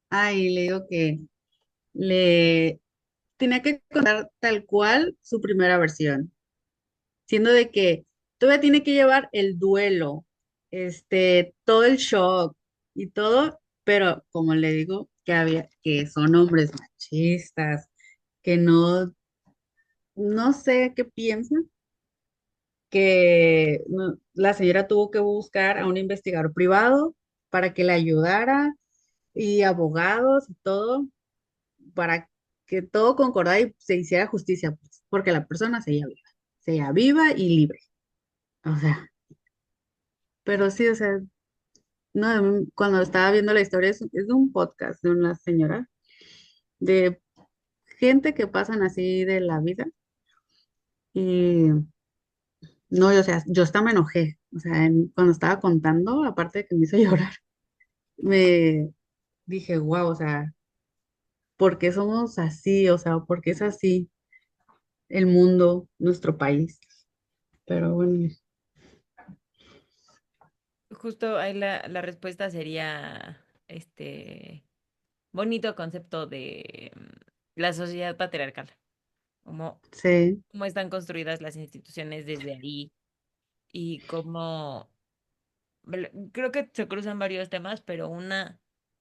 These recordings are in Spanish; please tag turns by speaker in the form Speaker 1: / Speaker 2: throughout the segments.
Speaker 1: Ay, le digo que le tenía que contar tal cual su primera versión, siendo de que todavía tiene que llevar el duelo, todo el shock y todo, pero como le digo, que son hombres machistas, que no sé qué piensan, que la señora tuvo que buscar a un investigador privado para que le ayudara y abogados y todo para que todo concordara y se hiciera justicia, pues, porque la persona seguía viva y libre. O sea, pero sí, o sea, no, cuando estaba viendo la historia es de un podcast de una señora, de gente que pasan así de la vida y no, o sea, yo hasta me enojé, o sea, cuando estaba contando, aparte de que me hizo llorar, me dije, wow, o sea, ¿por qué somos así? O sea, ¿por qué es así el mundo, nuestro país? Pero bueno.
Speaker 2: Justo ahí la respuesta sería bonito concepto de la sociedad patriarcal, cómo,
Speaker 1: Sí.
Speaker 2: cómo están construidas las instituciones desde ahí y cómo creo que se cruzan varios temas, pero una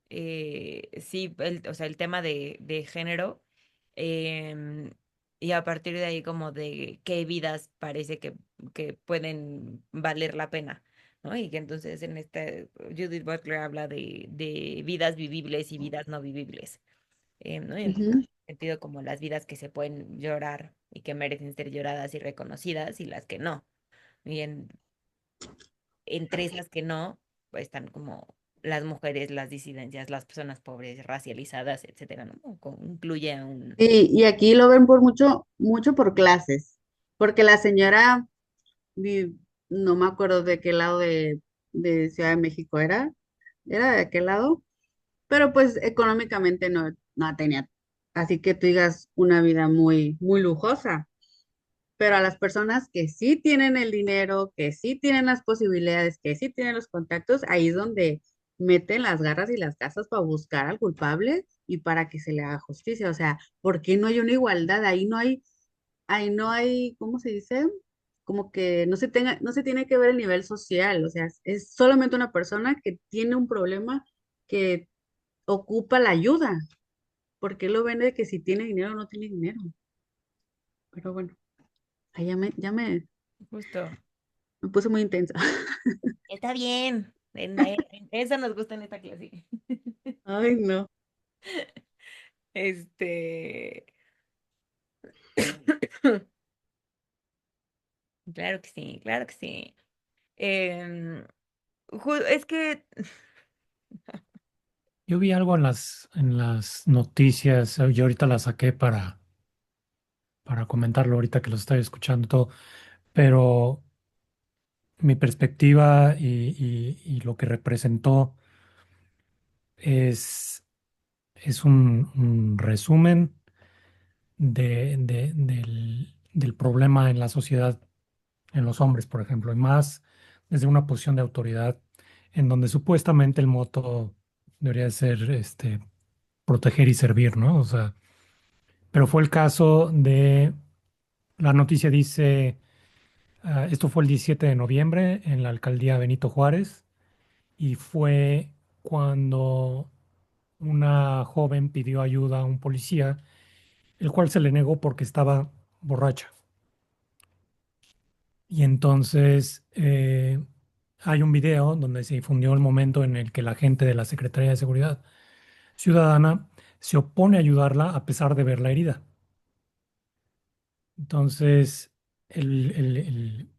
Speaker 2: sí, o sea, el tema de género em, y a partir de ahí como de qué vidas parece que pueden valer la pena. ¿No? Y que entonces en este Judith Butler habla de vidas vivibles y vidas no vivibles. ¿No? Y entonces,
Speaker 1: Ujú.
Speaker 2: en ese sentido, como las vidas que se pueden llorar y que merecen ser lloradas y reconocidas y las que no. Y entre esas que no, pues están como las mujeres, las disidencias, las personas pobres, racializadas, etcétera, ¿no? Incluye a un...
Speaker 1: Y aquí lo ven por mucho por clases, porque la señora, no me acuerdo de qué lado de Ciudad de México era de qué lado, pero pues económicamente no tenía, así que tú digas una vida muy lujosa, pero a las personas que sí tienen el dinero, que sí tienen las posibilidades, que sí tienen los contactos, ahí es donde meten las garras y las casas para buscar al culpable y para que se le haga justicia. O sea, ¿por qué no hay una igualdad? Ahí no hay, ¿cómo se dice? Como que no se tiene que ver el nivel social, o sea, es solamente una persona que tiene un problema que ocupa la ayuda. ¿Por qué lo ven de que si tiene dinero o no tiene dinero? Pero bueno, ahí
Speaker 2: Justo.
Speaker 1: me puse muy intensa.
Speaker 2: Está bien. Eso nos gusta en esta clase.
Speaker 1: Ay, no.
Speaker 2: Este... Claro que sí, claro que sí. Em, es que...
Speaker 3: Yo vi algo en las noticias, yo ahorita la saqué para comentarlo ahorita que lo estoy escuchando todo, pero mi perspectiva y lo que representó es, es un resumen del problema en la sociedad, en los hombres, por ejemplo, y más desde una posición de autoridad, en donde supuestamente el moto debería ser proteger y servir, ¿no? O sea, pero fue el caso de, la noticia dice, esto fue el 17 de noviembre en la alcaldía Benito Juárez y fue cuando una joven pidió ayuda a un policía, el cual se le negó porque estaba borracha. Y entonces hay un video donde se difundió el momento en el que la gente de la Secretaría de Seguridad Ciudadana se opone a ayudarla a pesar de ver la herida. Entonces el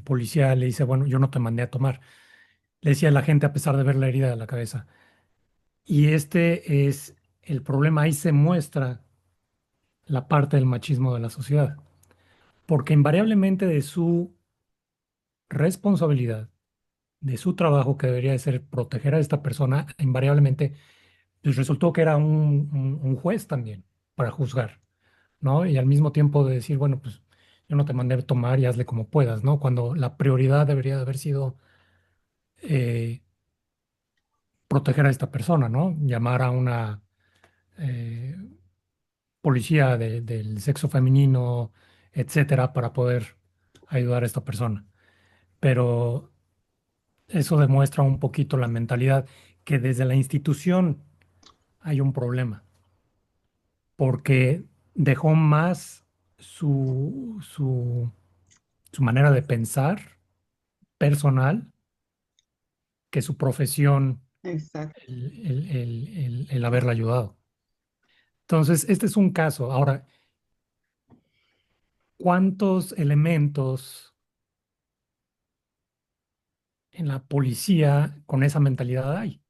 Speaker 3: policía le dice, bueno, yo no te mandé a tomar. Le decía a la gente a pesar de ver la herida de la cabeza. Y este es el problema. Ahí se muestra la parte del machismo de la sociedad. Porque invariablemente de su responsabilidad, de su trabajo que debería de ser proteger a esta persona, invariablemente pues resultó que era un juez también para juzgar, ¿no? Y al mismo tiempo de decir, bueno, pues yo no te mandé a tomar y hazle como puedas, ¿no? Cuando la prioridad debería de haber sido eh, proteger a esta persona, ¿no? Llamar a una eh, policía del sexo femenino, etcétera, para poder ayudar a esta persona. Pero eso demuestra un poquito la mentalidad que desde la institución hay un problema, porque dejó más su manera de pensar personal que su profesión,
Speaker 1: Exacto.
Speaker 3: el haberla ayudado. Entonces, este es un caso. Ahora, ¿cuántos elementos en la policía con esa mentalidad hay?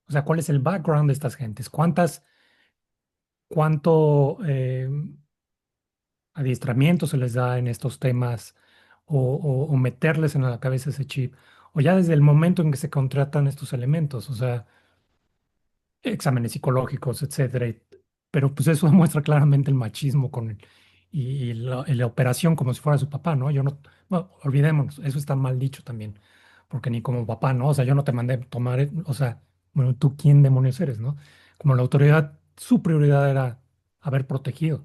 Speaker 3: O sea, ¿cuál es el background de estas gentes? ¿Cuánto adiestramiento se les da en estos temas o meterles en la cabeza ese chip? O ya desde el momento en que se contratan estos elementos, o sea, exámenes psicológicos, etcétera. Pero pues eso demuestra claramente el machismo y la operación como si fuera su papá, ¿no? Yo no, bueno, olvidémonos, eso está mal dicho también, porque ni como papá, ¿no? O sea, yo no te mandé tomar, o sea, bueno, ¿tú quién demonios eres, no? Como la autoridad, su prioridad era haber protegido,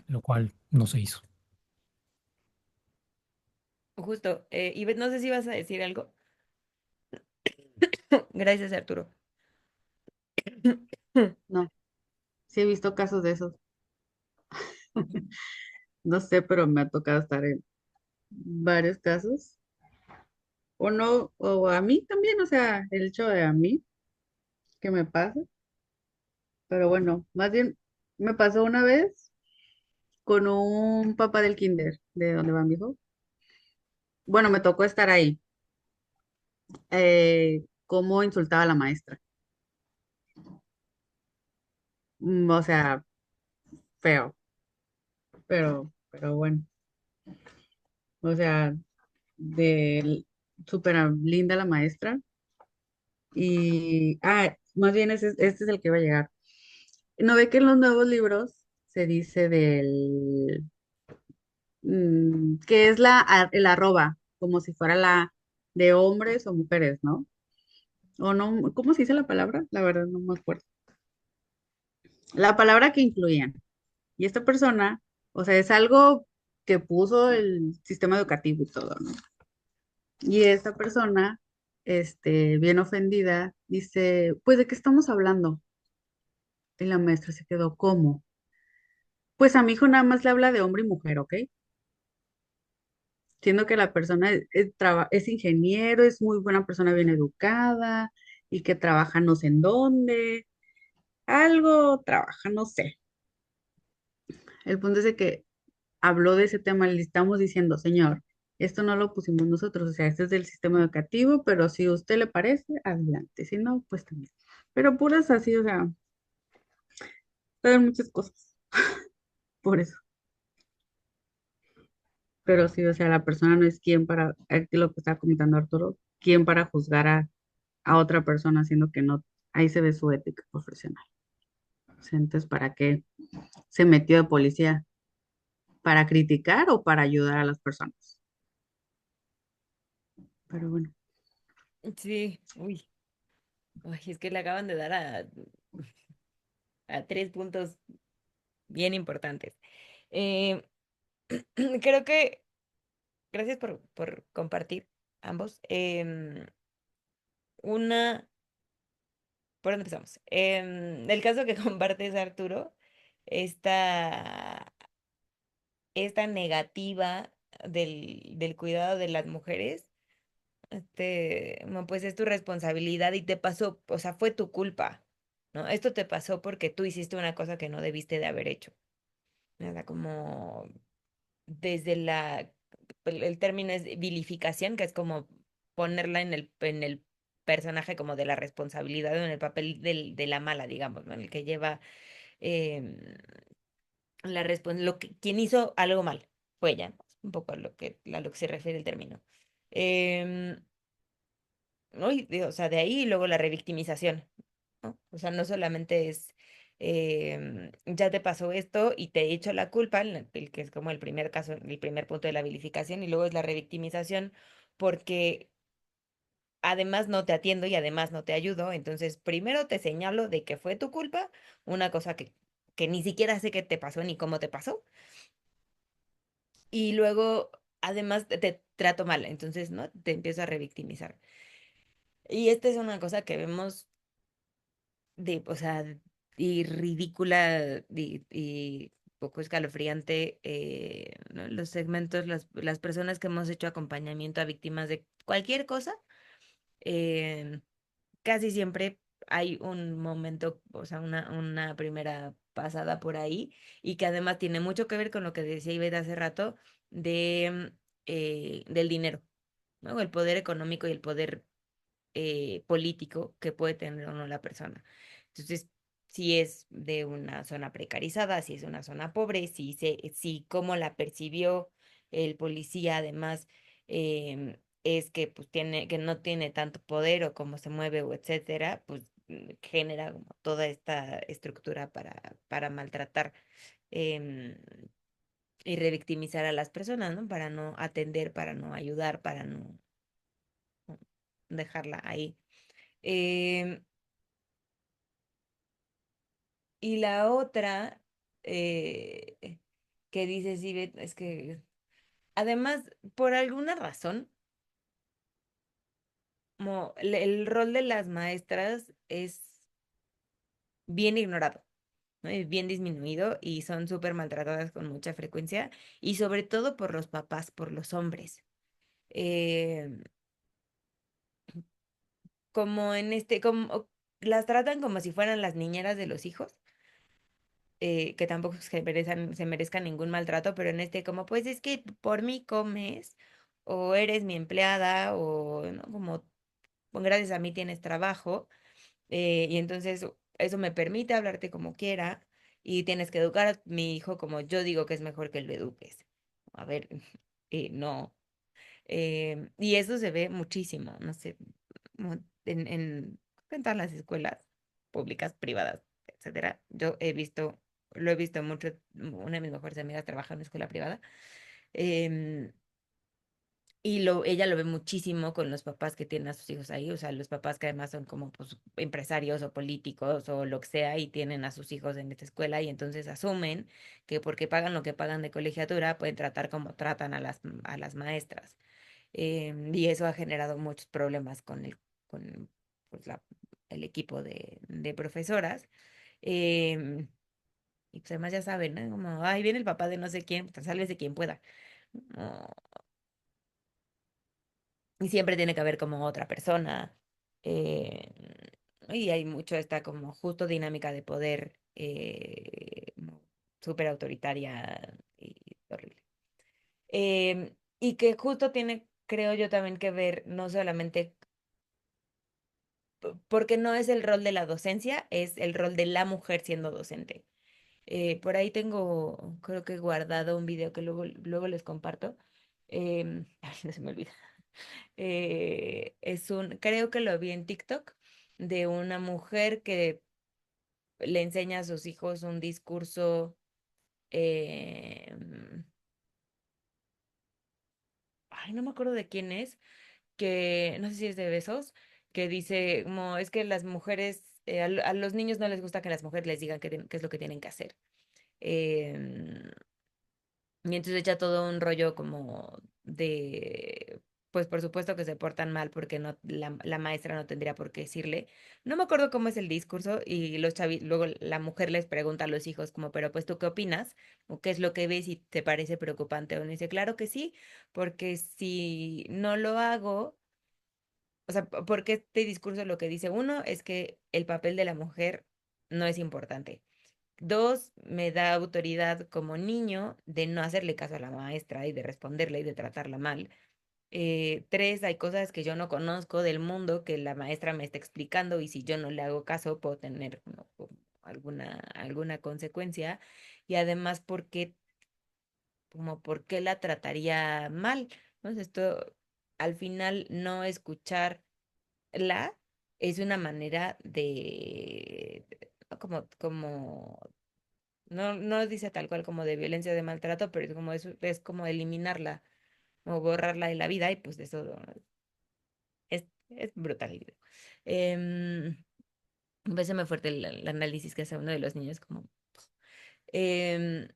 Speaker 3: lo cual no se hizo.
Speaker 2: Justo, Ivette, no sé si vas a decir algo. Gracias, Arturo.
Speaker 1: No, sí he visto casos de esos. No sé, pero me ha tocado estar en varios casos. O no, o a mí también, o sea, el hecho de a mí que me pasa. Pero bueno, más bien me pasó una vez con un papá del kinder, de donde va mi hijo. Bueno, me tocó estar ahí. Cómo insultaba a la maestra. O sea, feo, pero bueno. O sea, de súper linda la maestra. Y, más bien este es el que iba a llegar. ¿No ve que en los nuevos libros se dice que es el arroba, como si fuera la de hombres o mujeres, ¿no? O no, ¿cómo se dice la palabra? La verdad no me acuerdo. La palabra que incluían. Y esta persona, o sea, es algo que puso el sistema educativo y todo, ¿no? Y esta persona, bien ofendida, dice, pues, ¿de qué estamos hablando? Y la maestra se quedó, ¿cómo? Pues a mi hijo nada más le habla de hombre y mujer, ¿ok? Siendo que la persona es ingeniero, es muy buena persona, bien educada y que trabaja no sé en dónde, algo trabaja, no sé. El punto es de que habló de ese tema, le estamos diciendo, señor, esto no lo pusimos nosotros, o sea, este es del sistema educativo, pero si a usted le parece, adelante, si no, pues también. Pero puras así, o sea, saben muchas cosas, por eso. Pero sí, o sea, la persona no es quien para, aquí lo que estaba comentando Arturo, quien para juzgar a otra persona, siendo que no, ahí se ve su ética profesional. O sea, entonces, ¿para qué se metió de policía? ¿Para criticar o para ayudar a las personas? Pero bueno,
Speaker 2: Sí, uy, ay, es que le acaban de dar a 3 puntos bien importantes. Eh, creo que, gracias por compartir ambos. Una, ¿por dónde empezamos? El caso que compartes, Arturo, esta, esta negativa del cuidado de las mujeres, bueno, pues es tu responsabilidad y te pasó, o sea, fue tu culpa, ¿no? Esto te pasó porque tú hiciste una cosa que no debiste de haber hecho. Nada, como desde el término es vilificación, que es como ponerla en el personaje como de la responsabilidad o en el papel de la mala, digamos, ¿no? En el que lleva em, quien hizo algo mal, fue ella, ¿no? Un poco a lo que se refiere el término. Em, ¿No? O sea, de ahí y luego la revictimización, ¿no? O sea, no solamente es, ya te pasó esto y te he hecho la culpa, el que es como el primer caso, el primer punto de la vilificación, y luego es la revictimización, porque además no te atiendo y además no te ayudo, entonces primero te señalo de que fue tu culpa, una cosa que ni siquiera sé qué te pasó ni cómo te pasó, y luego además te trato mal, entonces, ¿no? Te empiezo a revictimizar. Y esta es una cosa que vemos o sea, y ridícula y poco escalofriante, ¿no? Los segmentos, las personas que hemos hecho acompañamiento a víctimas de cualquier cosa, eh, casi siempre hay un momento, o sea, una primera pasada por ahí, y que además tiene mucho que ver con lo que decía Ivette hace rato del dinero, ¿no? El poder económico y el poder político que puede tener o no la persona. Entonces, si es de una zona precarizada, si es una zona pobre, si cómo la percibió el policía, además, es que pues que no tiene tanto poder o cómo se mueve o etcétera, pues genera como toda esta estructura para maltratar em, y revictimizar a las personas, ¿no? Para no atender, para no ayudar, para no dejarla ahí. Em, y la otra que dice sí, es que además, por alguna razón, como el rol de las maestras es bien ignorado, ¿no? Es bien disminuido y son súper maltratadas con mucha frecuencia y sobre todo por los papás, por los hombres. Em, como en como las tratan como si fueran las niñeras de los hijos, que tampoco se merezcan ningún maltrato, pero en como, pues es que por mí comes, o eres mi empleada, o ¿no? Como gracias a mí tienes trabajo, y entonces eso me permite hablarte como quiera, y tienes que educar a mi hijo como yo digo que es mejor que lo eduques. A ver, no. Y eso se ve muchísimo, no sé, como en todas las escuelas públicas, privadas, etcétera. Lo he visto mucho. Una de mis mejores amigas trabaja en una escuela privada. em, y ella lo ve muchísimo con los papás que tienen a sus hijos ahí, o sea, los papás que además son como pues, empresarios o políticos o lo que sea y tienen a sus hijos en esta escuela y entonces asumen que porque pagan lo que pagan de colegiatura pueden tratar como tratan a las maestras. Y eso ha generado muchos problemas con pues, el equipo de profesoras. em, y pues además ya saben, ¿no? Como, ay, viene el papá de no sé quién, pues sálvese quien pueda. No, y siempre tiene que haber como otra persona. eh, y hay mucho esta como justo dinámica de poder como súper autoritaria y horrible. Y que justo tiene, creo yo, también que ver no solamente porque no es el rol de la docencia, es el rol de la mujer siendo docente. Por ahí tengo, creo que guardado un video que luego les comparto. Ay, no se me olvida. Creo que lo vi en TikTok, de una mujer que le enseña a sus hijos un discurso, ay, no me acuerdo de quién es, que no sé si es de Besos, que dice, como es que las mujeres, a los niños no les gusta que las mujeres les digan qué es lo que tienen que hacer. Em, y entonces echa todo un rollo como pues por supuesto que se portan mal porque no, la maestra no tendría por qué decirle. No me acuerdo cómo es el discurso y luego la mujer les pregunta a los hijos como, pero pues ¿tú qué opinas? ¿O qué es lo que ves y te parece preocupante? Uno dice, claro que sí, porque si no lo hago, o sea, porque este discurso lo que dice uno es que el papel de la mujer no es importante. Dos, me da autoridad como niño de no hacerle caso a la maestra y de responderle y de tratarla mal. Tres, hay cosas que yo no conozco del mundo que la maestra me está explicando y si yo no le hago caso puedo tener como alguna consecuencia. Y además, por qué la trataría mal? Entonces, esto, al final, no escucharla es una manera como no dice tal cual como de violencia de maltrato, pero es como eliminarla o borrarla de la vida y pues eso Es brutal el video. Em, a veces me fuerte el análisis que hace uno de los niños como... em,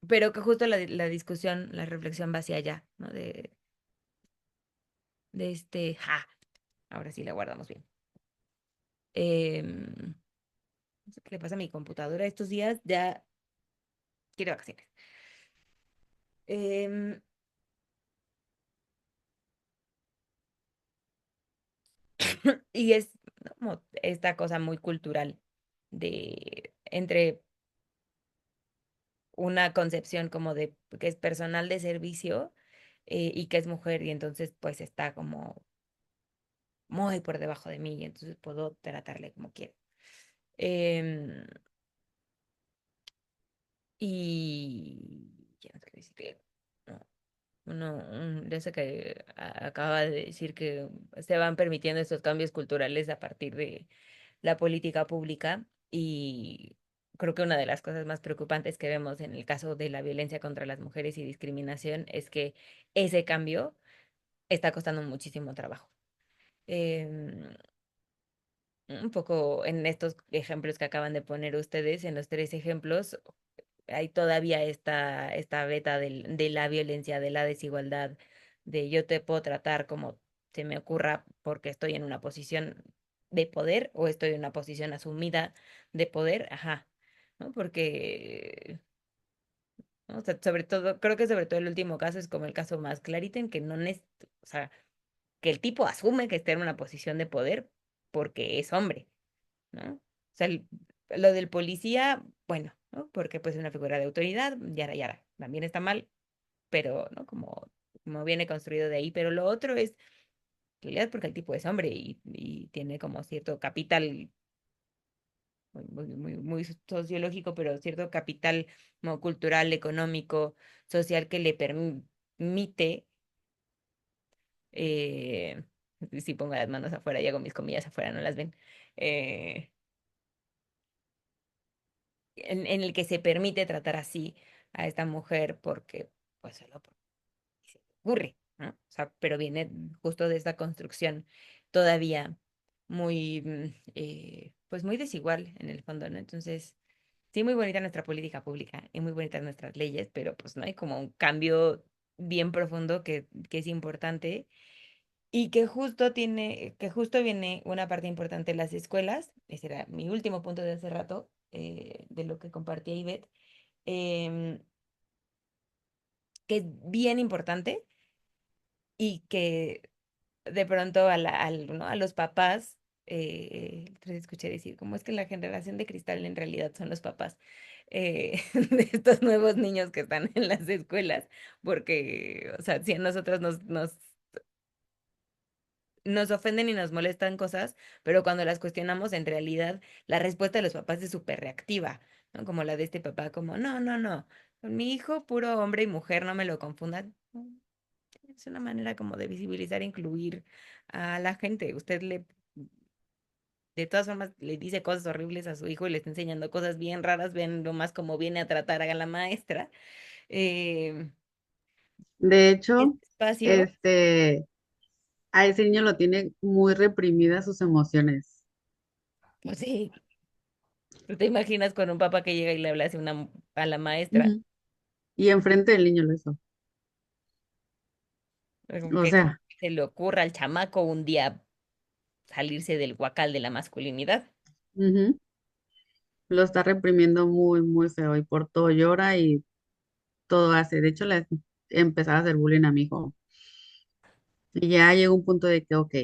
Speaker 2: pero que justo la discusión, la reflexión va hacia allá, ¿no? De ahora sí la guardamos bien. No sé qué le pasa a mi computadora estos días, ya quiere vacaciones. Em, y es como esta cosa muy cultural de entre una concepción como de que es personal de servicio y que es mujer y entonces pues está como muy por debajo de mí y entonces puedo tratarle como quiero. Em, y ya no sé qué decir. No, de eso que acaba de decir que se van permitiendo estos cambios culturales a partir de la política pública y creo que una de las cosas más preocupantes que vemos en el caso de la violencia contra las mujeres y discriminación es que ese cambio está costando muchísimo trabajo. Em, un poco en estos ejemplos que acaban de poner ustedes, en los tres ejemplos, hay todavía esta beta de la violencia, de la desigualdad, de yo te puedo tratar como se me ocurra porque estoy en una posición de poder o estoy en una posición asumida de poder, ajá, ¿no? Porque, ¿no? O sea, sobre todo, creo que sobre todo el último caso es como el caso más clarito en que no o sea, que el tipo asume que está en una posición de poder porque es hombre, ¿no? O sea, lo del policía, bueno, ¿no? Porque pues es una figura de autoridad, yara, yara, también está mal, pero, ¿no? Como viene construido de ahí, pero lo otro es, en realidad, porque el tipo es hombre y tiene como cierto capital, muy sociológico, pero cierto capital como cultural, económico, social que le permite, eh, si pongo las manos afuera y hago mis comillas afuera, no las ven, eh, en el que se permite tratar así a esta mujer porque, pues, solo porque se le ocurre, ¿no? O sea, pero viene justo de esta construcción todavía muy, pues, muy desigual en el fondo, ¿no? Entonces, sí, muy bonita nuestra política pública y muy bonitas nuestras leyes, pero pues no hay como un cambio bien profundo que es importante y que justo viene una parte importante de las escuelas, ese era mi último punto de hace rato, de lo que compartía Ivette, em, que es bien importante y que de pronto ¿no? a los papás, les escuché decir, ¿cómo es que la generación de cristal en realidad son los papás de estos nuevos niños que están en las escuelas? Porque, o sea, si a nosotros nos ofenden y nos molestan cosas, pero cuando las cuestionamos, en realidad la respuesta de los papás es súper reactiva, ¿no? Como la de este papá, como, no, no, no, con mi hijo puro hombre y mujer, no me lo confundan. Es una manera como de visibilizar e incluir a la gente. De todas formas, le dice cosas horribles a su hijo y le está enseñando cosas bien raras, ven lo más como viene a tratar a la maestra. Eh,
Speaker 1: De hecho,
Speaker 2: este espacio,
Speaker 1: este, a ese niño lo tiene muy reprimidas sus emociones.
Speaker 2: pues sí, tú te imaginas con un papá que llega y le habla así a la maestra.
Speaker 1: Ujú. Y enfrente del niño lo hizo.
Speaker 2: Como
Speaker 1: O
Speaker 2: que
Speaker 1: sea,
Speaker 2: se le ocurra al chamaco un día salirse del guacal de la masculinidad.
Speaker 1: ujú, lo está reprimiendo muy, muy feo y por todo llora y todo hace. De hecho, le empezaba a hacer bullying a mi hijo. Y ya llegó un punto de que, ok,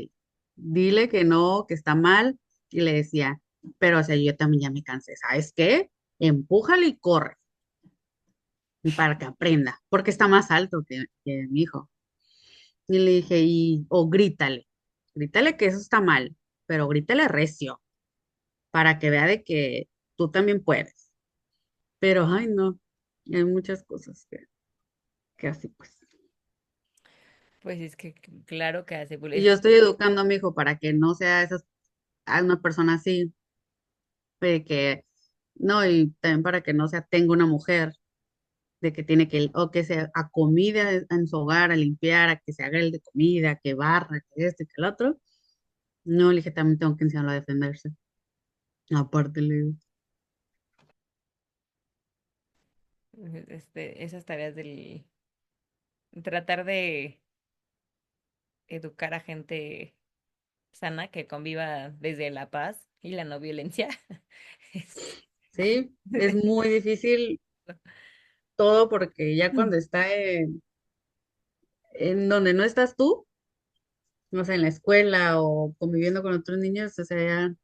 Speaker 1: dile que no, que está mal. Y le decía, pero o sea, yo también ya me cansé. ¿Sabes qué? Empújale y corre para que aprenda, porque está más alto que mi hijo. Y le dije, o grítale que eso está mal, pero grítale recio, para que vea de que tú también puedes. Pero, ay, no, hay muchas cosas que así pues.
Speaker 2: Pues es que claro que hace
Speaker 1: Y
Speaker 2: bullying.
Speaker 1: yo estoy educando a mi hijo para que no sea a una persona así, de que, no, y también para que no sea, tenga una mujer. de que tiene que, o que se acomide en su hogar, a limpiar, a que se haga el de comida, que barra, que esto y que el otro. No, le dije, también tengo que enseñarlo a defenderse. Aparte, le digo,
Speaker 2: Esas tareas del tratar de educar a gente sana que conviva desde la paz y la no violencia. Es-
Speaker 1: sí, es muy difícil todo porque ya cuando está en donde no estás tú, no sé, en la escuela o conviviendo con otros niños, o sea, ya,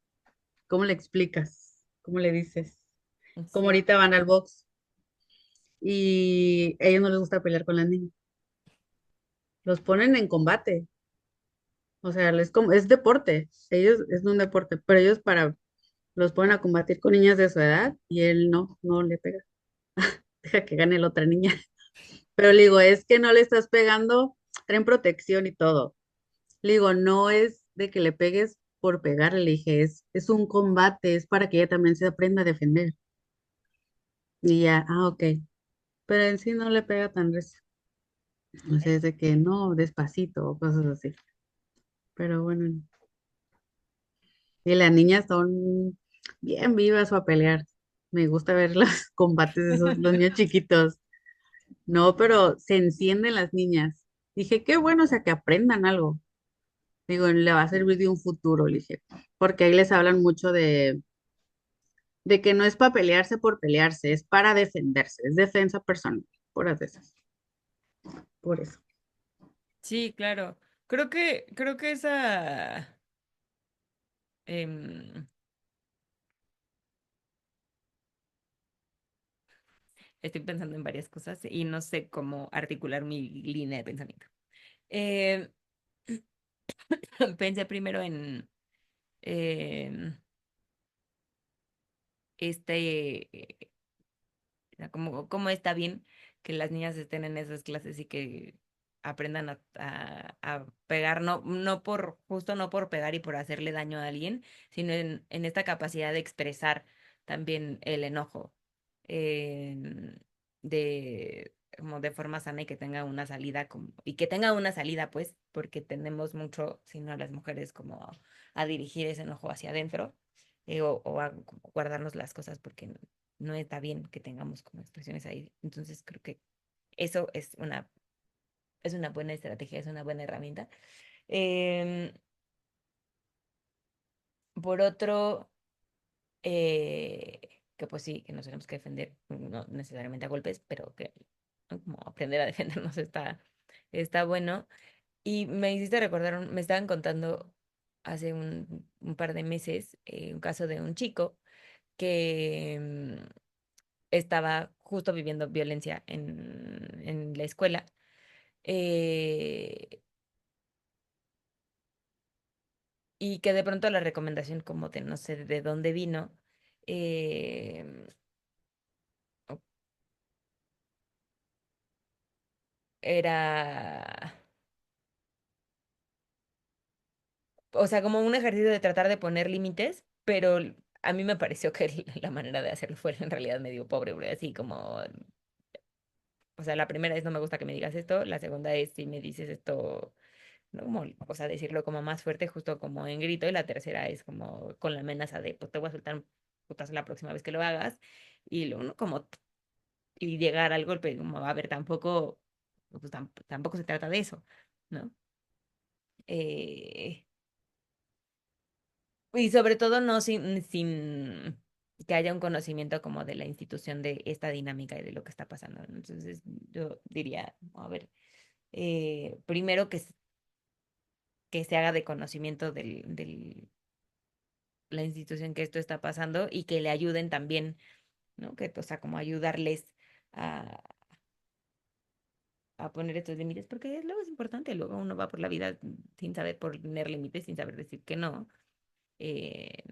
Speaker 1: ¿cómo le explicas? ¿Cómo le dices? Como
Speaker 2: Sí,
Speaker 1: ahorita van al box y a ellos no les gusta pelear con las niñas. Los ponen en combate. O sea, es deporte. Ellos es un deporte, pero ellos los ponen a combatir con niñas de su edad y él no le pega. Deja que gane la otra niña. Pero le digo, es que no le estás pegando, traen protección y todo. Le digo, no es de que le pegues por pegarle, le dije, es un combate, es para que ella también se aprenda a defender. Y ya, ok. Pero en sí no le pega tan recio. O sea, es de que no, despacito o cosas así. Pero bueno. Y las niñas son bien vivas para pelear. Me gusta ver los combates de esos, los niños chiquitos. No, pero se encienden las niñas. Dije, qué bueno, o sea, que aprendan algo. Digo, le va a servir de un futuro, le dije. Porque ahí les hablan mucho de que no es para pelearse por pelearse, es para defenderse, es defensa personal, puras de esas. Por eso.
Speaker 2: sí, claro. Creo que esa em, estoy pensando en varias cosas y no sé cómo articular mi línea de pensamiento. Eh, Pensé primero en em, este, cómo está bien que las niñas estén en esas clases y que aprendan a pegar, no por, justo no por pegar y por hacerle daño a alguien, sino en esta capacidad de expresar también el enojo, em, como de forma sana y que tenga una salida y que tenga una salida, pues, porque tenemos mucho, si no las mujeres, como a dirigir ese enojo hacia adentro, o a como guardarnos las cosas porque no está bien que tengamos como expresiones ahí. Entonces creo que eso es una buena estrategia, es una buena herramienta. Em, por otro, eh, que pues sí, que nos tenemos que defender, no necesariamente a golpes, pero que, ¿no? Como aprender a defendernos está bueno. Y me hiciste recordar, me estaban contando hace un par de meses un caso de un chico que estaba justo viviendo violencia en la escuela, eh, y que de pronto la recomendación como de no sé de dónde vino, eh, era, o sea, como un ejercicio de tratar de poner límites, pero a mí me pareció que la manera de hacerlo fue en realidad medio pobre, porque así como, o sea, la primera es no me gusta que me digas esto, la segunda es si me dices esto, ¿no? Como, o sea, decirlo como más fuerte, justo como en grito, y la tercera es como con la amenaza de, pues te voy a soltar un putazo la próxima vez que lo hagas, y luego, ¿no? Como, y llegar al golpe, como, a ver, tampoco, pues tampoco se trata de eso, ¿no? Eh, y sobre todo no sin que haya un conocimiento como de la institución de esta dinámica y de lo que está pasando, ¿no? Entonces, yo diría, a ver, primero que se haga de conocimiento del la institución que esto está pasando y que le ayuden también, ¿no? Que, o sea, como ayudarles a, a poner estos límites, porque luego es importante, luego uno va por la vida sin saber poner límites, sin saber decir que no, eh,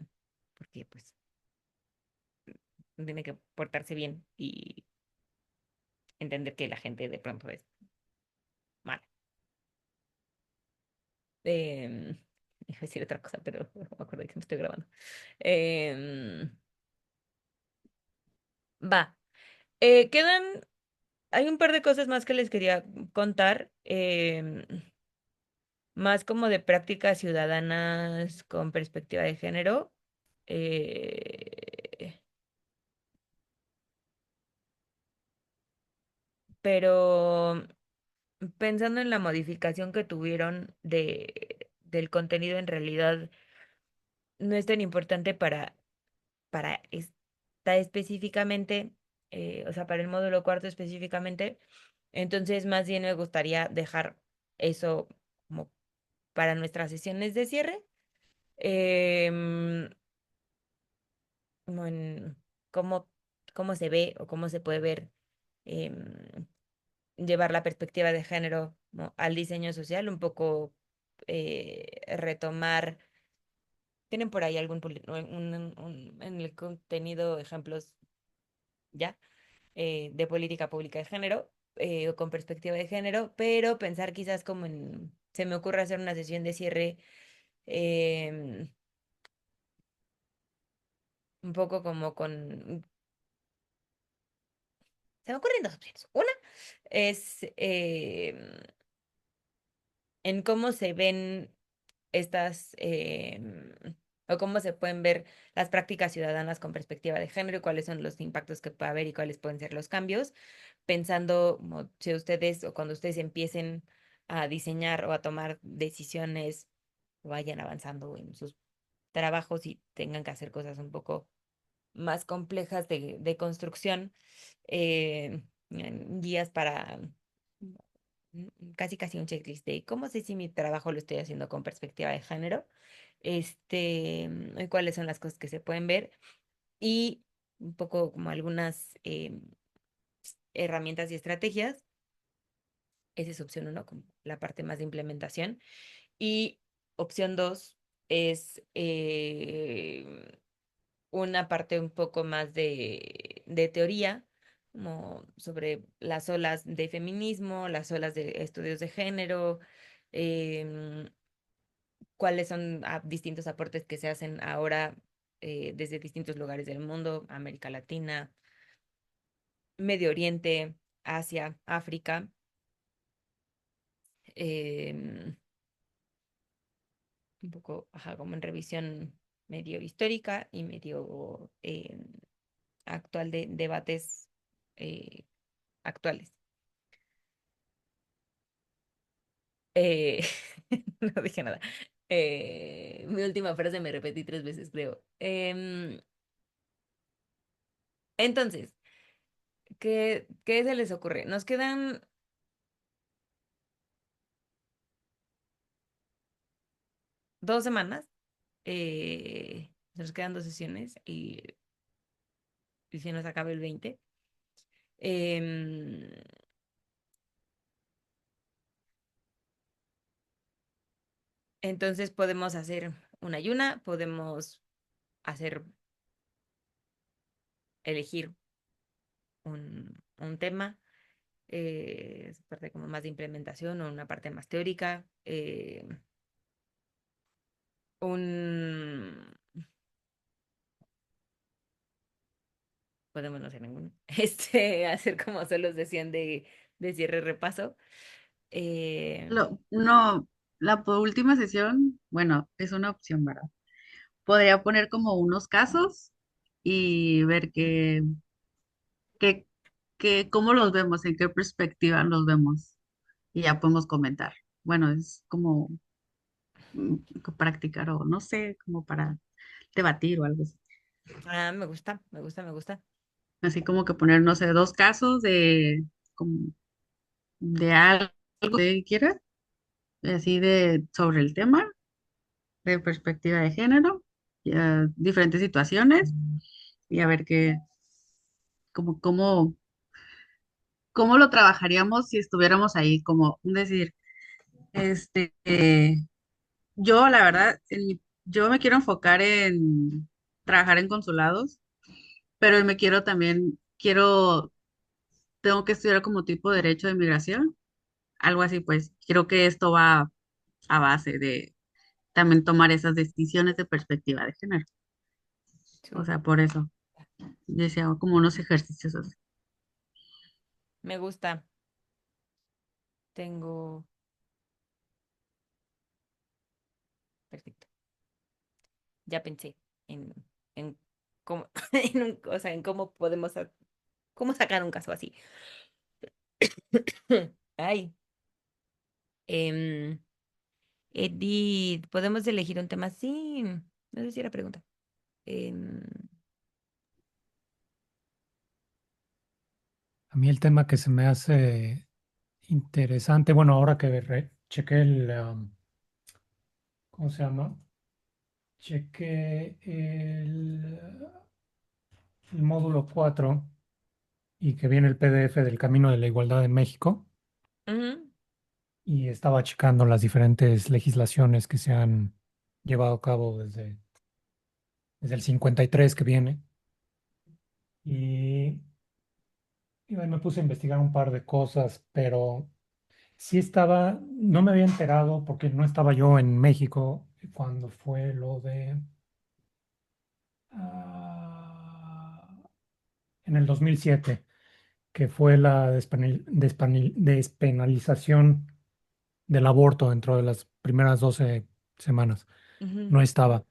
Speaker 2: porque pues tiene que portarse bien y entender que la gente de pronto es mala. Eh, Iba a decir otra cosa, pero no me acuerdo que me estoy grabando. Em, va. Quedan hay un par de cosas más que les quería contar, más como de prácticas ciudadanas con perspectiva de género. eh, pero pensando en la modificación que tuvieron del contenido, en realidad no es tan importante para esta específicamente, o sea, para el módulo cuarto específicamente. Entonces, más bien me gustaría dejar eso como para nuestras sesiones de cierre. em, Como en cómo, cómo se ve o cómo se puede ver, em, llevar la perspectiva de género, ¿no?, al diseño social, un poco retomar. ¿Tienen por ahí algún en el contenido ejemplos ya de política pública de género o con perspectiva de género? Pero pensar quizás como en, se me ocurre hacer una sesión de cierre em, un poco como con, se me ocurren dos opciones. Una es en cómo se ven estas, o cómo se pueden ver las prácticas ciudadanas con perspectiva de género y cuáles son los impactos que puede haber y cuáles pueden ser los cambios, pensando como si ustedes o cuando ustedes empiecen a diseñar o a tomar decisiones, vayan avanzando en sus trabajos y tengan que hacer cosas un poco más complejas de construcción, guías para casi un checklist de cómo sé si mi trabajo lo estoy haciendo con perspectiva de género, y cuáles son las cosas que se pueden ver y un poco como algunas herramientas y estrategias. Esa es opción uno, como la parte más de implementación. Y opción dos es una parte un poco más de teoría, como sobre las olas de feminismo, las olas de estudios de género, em, cuáles son distintos aportes que se hacen ahora desde distintos lugares del mundo, América Latina, Medio Oriente, Asia, África, em, un poco, ajá, como en revisión medio histórica y medio actual de debates eh, actuales. Eh, no dije nada. Mi última frase me repetí 3 veces, creo. Entonces, ¿qué se les ocurre? Nos quedan 2 semanas. Nos quedan 2 sesiones y se nos acaba el 20. Em, entonces podemos hacer una y una, podemos hacer, elegir un tema, es parte como más de implementación o una parte más teórica, un, podemos no hacer ninguno, hacer como solo sesión de cierre repaso.
Speaker 1: No, la última sesión, bueno, es una opción, ¿verdad? Podría poner como unos casos y ver qué, cómo los vemos, en qué perspectiva los vemos y ya podemos comentar. Bueno, es como mm, practicar o no sé, como para debatir o algo así.
Speaker 2: Me gusta, me gusta, me gusta.
Speaker 1: Así como que poner, no sé, dos casos como, de algo que quiera, así sobre el tema, de perspectiva de género, diferentes situaciones y a ver como, cómo lo trabajaríamos si estuviéramos ahí, como decir, este, yo la verdad, yo me quiero enfocar en trabajar en consulados, pero me quiero también, tengo que estudiar como tipo de derecho de migración, algo así, pues creo que esto va a base de también tomar esas decisiones de perspectiva de género. O
Speaker 2: Súper.
Speaker 1: sea, por eso decía como unos ejercicios así.
Speaker 2: Me gusta. Tengo. Perfecto. Ya pensé en cómo, o sea, en cómo podemos, cómo sacar un caso así. Ay. em, Edith, ¿podemos elegir un tema así? No sé si era pregunta. Em,
Speaker 3: A mí el tema que se me hace interesante, bueno, ahora que chequé ¿cómo se llama? Chequé el módulo 4 y que viene el PDF del Camino de la Igualdad en México
Speaker 2: ujú,
Speaker 3: y estaba checando las diferentes legislaciones que se han llevado a cabo desde el 53 que viene y, y ahí me puse a investigar un par de cosas, pero sí estaba, no me había enterado porque no estaba yo en México cuando fue lo de ah, en el 2007, que fue la despenalización del aborto dentro de las primeras 12 semanas.
Speaker 2: ujú,
Speaker 3: No estaba.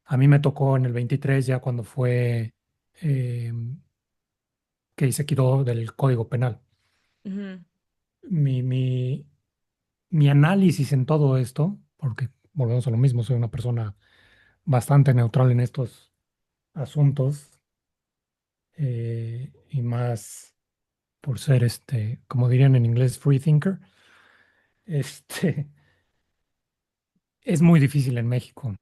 Speaker 3: A mí me tocó en el 23 ya cuando fue eh, que se quitó del Código Penal.
Speaker 2: ujú,
Speaker 3: Mi, mi, mi análisis en todo esto, porque volvemos a lo mismo, soy una persona bastante neutral en estos asuntos y más por ser, como dirían en inglés, free thinker, este, es muy difícil en México,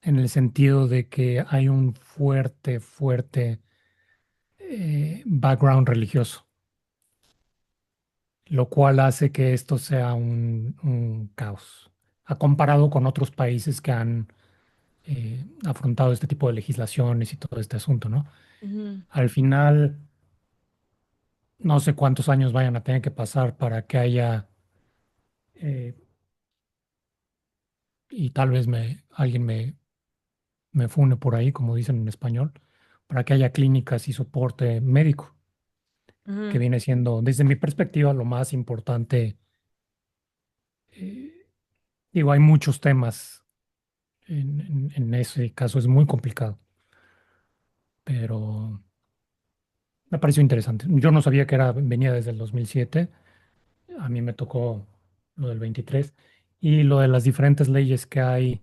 Speaker 3: en el sentido de que hay un fuerte background religioso, lo cual hace que esto sea un caos, a comparado con otros países que han afrontado este tipo de legislaciones y todo este asunto, ¿no?
Speaker 2: ujú,
Speaker 3: Al final, no sé cuántos años vayan a tener que pasar para que haya, eh, y tal vez alguien me fune por ahí, como dicen en español, para que haya clínicas y soporte médico, que
Speaker 2: ujú,
Speaker 3: viene siendo, desde mi perspectiva, lo más importante. eh, Digo, hay muchos temas en ese caso, es muy complicado, pero me pareció interesante. Yo no sabía que venía desde el 2007, a mí me tocó lo del 23 y lo de las diferentes leyes que hay,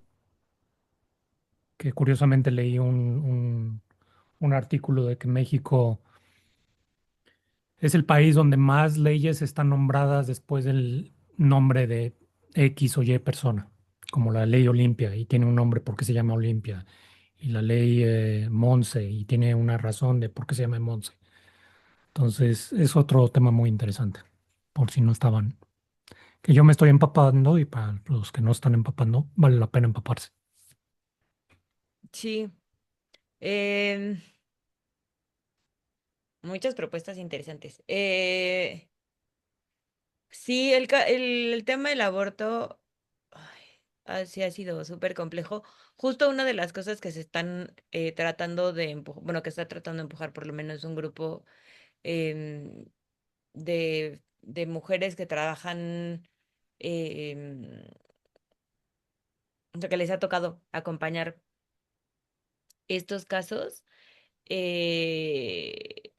Speaker 3: que curiosamente leí un artículo de que México es el país donde más leyes están nombradas después del nombre de X o Y persona, como la ley Olimpia, y tiene un nombre porque se llama Olimpia, y la ley Monse, y tiene una razón de por qué se llama Monse. Entonces, es otro tema muy interesante, por si no estaban, que yo me estoy empapando y para los que no están empapando, vale la pena empaparse.
Speaker 2: sí. em, Muchas propuestas interesantes. Sí, el tema del aborto ay, sí ha sido súper complejo. Justo una de las cosas que se están tratando de empujar, bueno, que está tratando de empujar por lo menos un grupo em, de mujeres que trabajan, em, o sea, que les ha tocado acompañar estos casos. eh,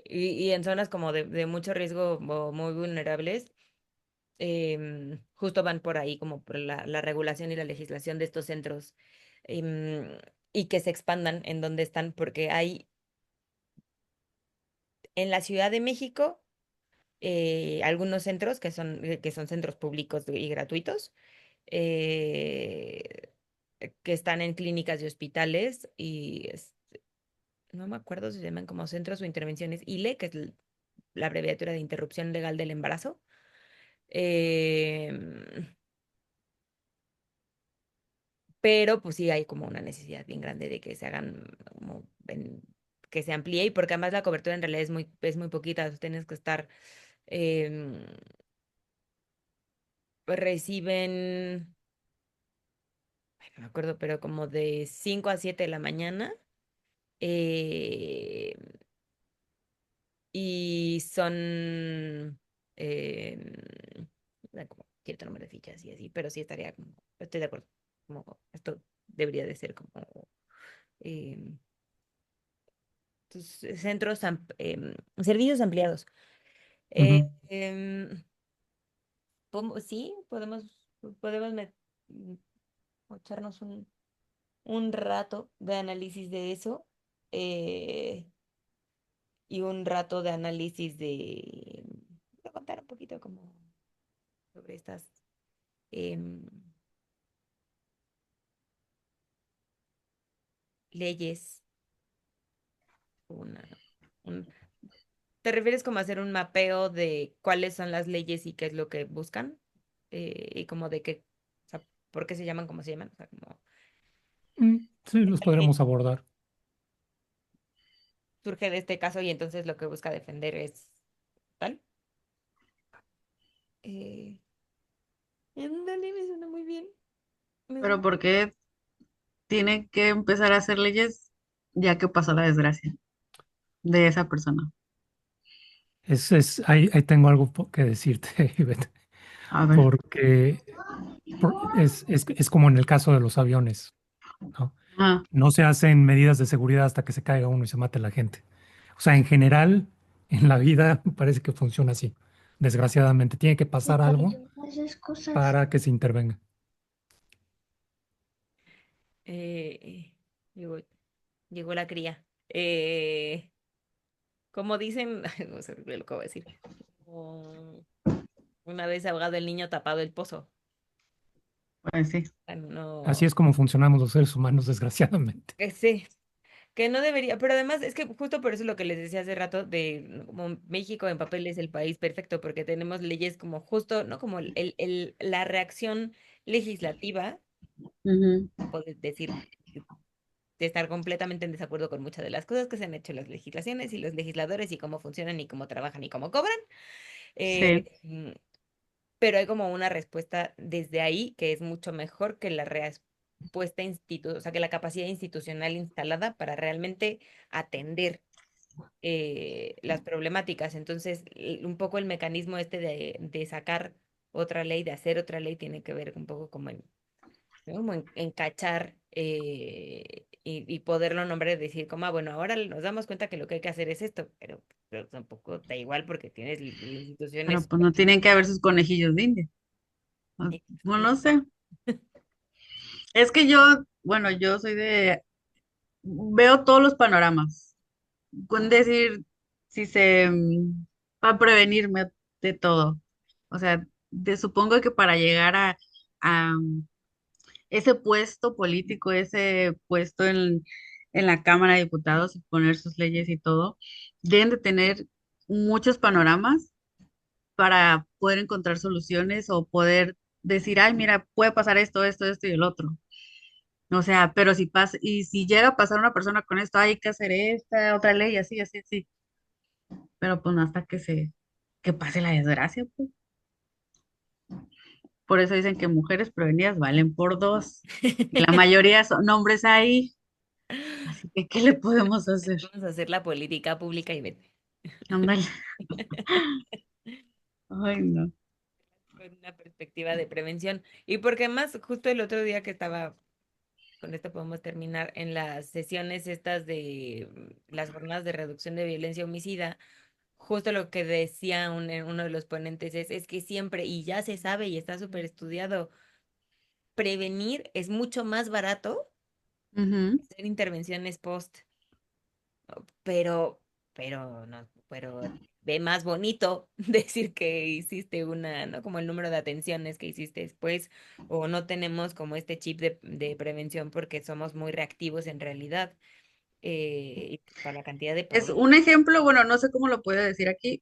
Speaker 2: y en zonas como de mucho riesgo o muy vulnerables, justo van por ahí, como por la regulación y la legislación de estos centros, y que se expandan en donde están, porque hay en la Ciudad de México algunos centros que son centros públicos y gratuitos, eh, que están en clínicas y hospitales, y no me acuerdo si se llaman como centros o intervenciones ILE, que es la abreviatura de interrupción legal del embarazo. Em, pero pues sí hay como una necesidad bien grande de que se hagan como que se amplíe, y porque además la cobertura en realidad es muy poquita. Tú tienes que estar, em, reciben, ay, no me acuerdo, pero como de 5 a 7 de la mañana, eh, y son, como cierto número de fichas y así, pero sí estaría como, estoy de acuerdo, como esto debería de ser como em, centros, servicios ampliados. Eh,
Speaker 3: Ujú.
Speaker 2: em, sí, podemos mm, echarnos un rato de análisis de eso, eh, y un rato de análisis voy a contar un poquito como sobre estas em, leyes. Una, un- ¿Te refieres como a hacer un mapeo de cuáles son las leyes y qué es lo que buscan? Y como de qué, o sea, ¿por qué se llaman como se llaman? O sea, como
Speaker 3: Sí, los
Speaker 2: que
Speaker 3: podremos abordar.
Speaker 2: surge de este caso y entonces lo que busca defender es tal. Eh, Ándale, me suena muy bien. Me
Speaker 1: Pero
Speaker 2: suena-
Speaker 1: ¿por qué tiene que empezar a hacer leyes ya que pasó la desgracia de esa persona?
Speaker 3: Ahí tengo algo que decirte, Ivette,
Speaker 1: A ver.
Speaker 3: porque es como en el caso de los aviones, ¿no?
Speaker 1: Ah,
Speaker 3: No se hacen medidas de seguridad hasta que se caiga uno y se mate la gente. O sea, en general, en la vida parece que funciona así. Desgraciadamente, tiene que pasar algo para que se intervenga.
Speaker 2: eh, llegó, llegó la cría. Como dicen, no sé lo que voy a decir. Como una vez ahogado el niño tapado el pozo.
Speaker 1: pues sí.
Speaker 3: Así
Speaker 2: No,
Speaker 3: es como funcionamos los seres humanos, desgraciadamente.
Speaker 2: sí, que no debería, pero además es que justo por eso lo que les decía hace rato de como México en papel es el país perfecto porque tenemos leyes como justo, ¿no? Como la reacción legislativa,
Speaker 1: Ujú.
Speaker 2: puedes decir, de estar completamente en desacuerdo con muchas de las cosas que se han hecho en las legislaciones y los legisladores y cómo funcionan y cómo trabajan y cómo cobran.
Speaker 1: Sí,
Speaker 2: Pero hay como una respuesta desde ahí que es mucho mejor que la respuesta o sea, que la capacidad institucional instalada para realmente atender las problemáticas. Entonces, un poco el mecanismo este de sacar otra ley, de hacer otra ley, tiene que ver un poco como ¿no? Como en cachar, y poderlo nombrar y decir como, bueno, ahora nos damos cuenta que lo que hay que hacer es esto, pero tampoco da igual porque tienes
Speaker 1: pero
Speaker 2: instituciones.
Speaker 1: pues no tienen que haber sus conejillos de India. Ah, bueno, no sé. Es que yo, bueno, yo soy veo todos los panoramas. Con decir, si se, para prevenirme de todo. O sea, supongo que para llegar a ese puesto político, ese puesto en la Cámara de Diputados y poner sus leyes y todo, deben de tener muchos panoramas para poder encontrar soluciones o poder decir, ay, mira, puede pasar esto, esto, esto y el otro. O sea, pero si pasa, y si llega a pasar una persona con esto, hay que hacer esta otra ley, así, así, así. Pero pues no hasta que pase la desgracia, pues. Por eso dicen que mujeres prevenidas valen por dos. Y la mayoría son hombres ahí. Así que, ¿qué le podemos hacer?
Speaker 2: Vamos a hacer la política pública y vete.
Speaker 1: Ándale. Ay, no.
Speaker 2: Con una perspectiva de prevención. Y porque más, justo el otro día que estaba, con esto podemos terminar, en las sesiones estas de las jornadas de reducción de violencia homicida, justo lo que decía uno de los ponentes es que siempre, y ya se sabe y está súper estudiado, prevenir es mucho más barato
Speaker 1: Ujú.
Speaker 2: que hacer intervenciones post. Pero no, pero ve más bonito decir que hiciste una, ¿no? Como el número de atenciones que hiciste después, o no tenemos como este chip de prevención porque somos muy reactivos en realidad, y para la cantidad de
Speaker 1: Es
Speaker 2: problemas.
Speaker 1: un ejemplo, bueno, no sé cómo lo puedo decir aquí.